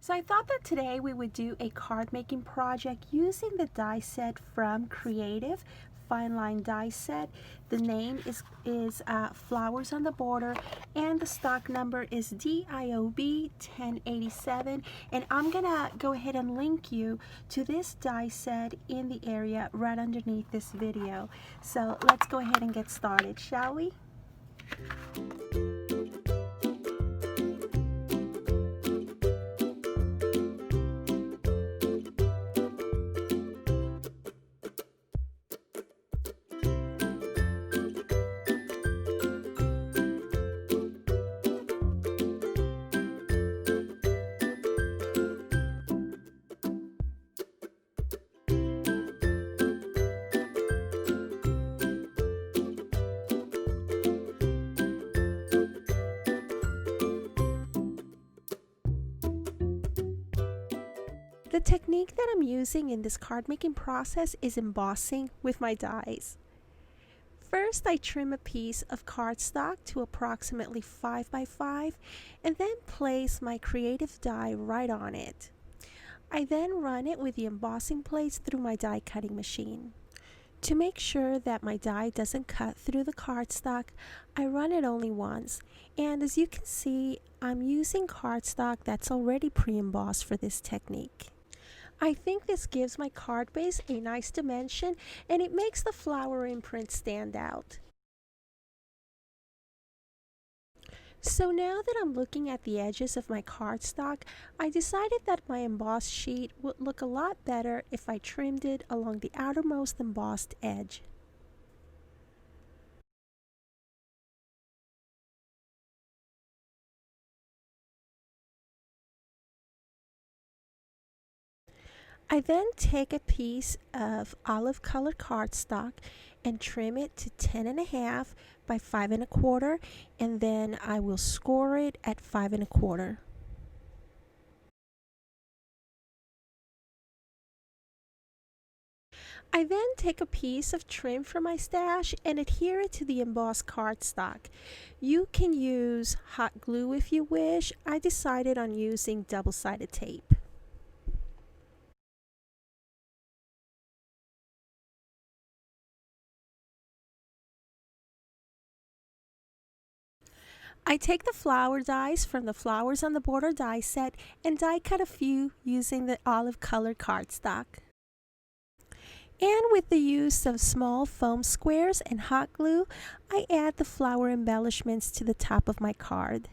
So I thought that today we would do a card making project using the die set from Creative Fine Line Die Set. The name is Flowers on the Border, and the stock number is DIOB 1087. And I'm gonna go ahead and link you to this die set in the area right underneath this video. So let's go ahead and get started, shall we? The technique that I'm using in this card making process is embossing with my dies. First, I trim a piece of cardstock to approximately 5 by 5 and then place my creative die right on it. I then run it with the embossing plates through my die cutting machine. To make sure that my die doesn't cut through the cardstock, I run it only once, and as you can see, I'm using cardstock that's already pre-embossed for this technique. I think this gives my card base a nice dimension, and it makes the flower imprint stand out. So now that I'm looking at the edges of my cardstock, I decided that my embossed sheet would look a lot better if I trimmed it along the outermost embossed edge. I then take a piece of olive colored cardstock and trim it to 10.5 by 5.25, and then I will score it at 5.25. I then take a piece of trim from my stash and adhere it to the embossed cardstock. You can use hot glue if you wish. I decided on using double-sided tape. I take the flower dies from the Flowers on the Border die set and die cut a few using the olive colored cardstock. And with the use of small foam squares and hot glue, I add the flower embellishments to the top of my card.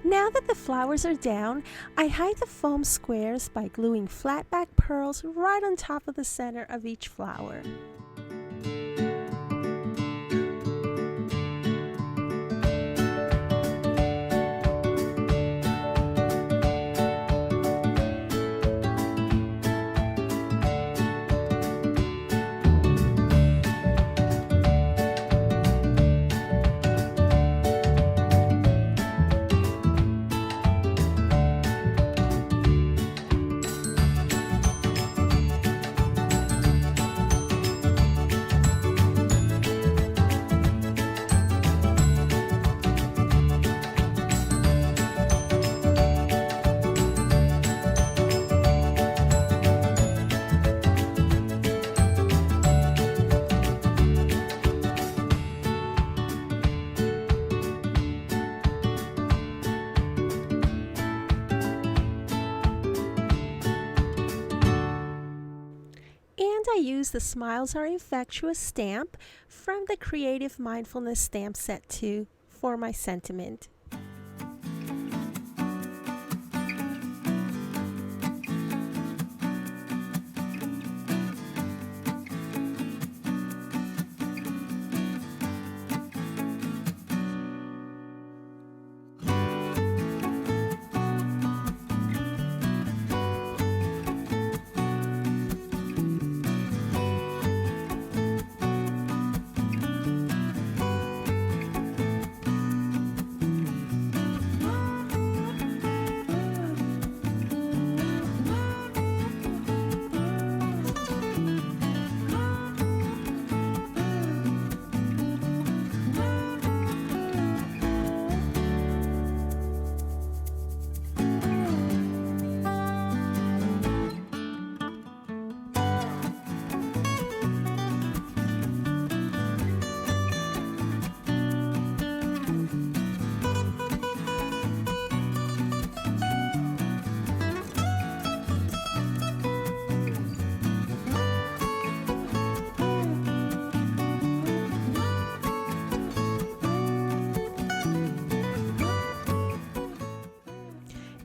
Now that the flowers are down, I hide the foam squares by gluing flat back pearls right on top of the center of each flower. I use the Smiles Are Infectious stamp from the Creative Mindfulness stamp set 2 for my sentiment.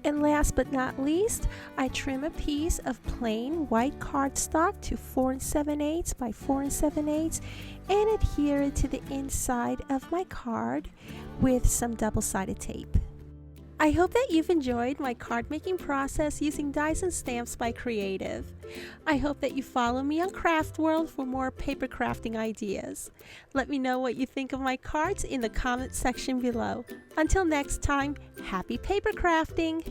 And last but not least, I trim a piece of plain white cardstock to 4 7/8 by 4 7/8 and adhere it to the inside of my card with some double-sided tape. I hope that you've enjoyed my card making process using dies and stamps by Creative. I hope that you follow me on Craftworld for more paper crafting ideas. Let me know what you think of my cards in the comment section below. Until next time, happy paper crafting!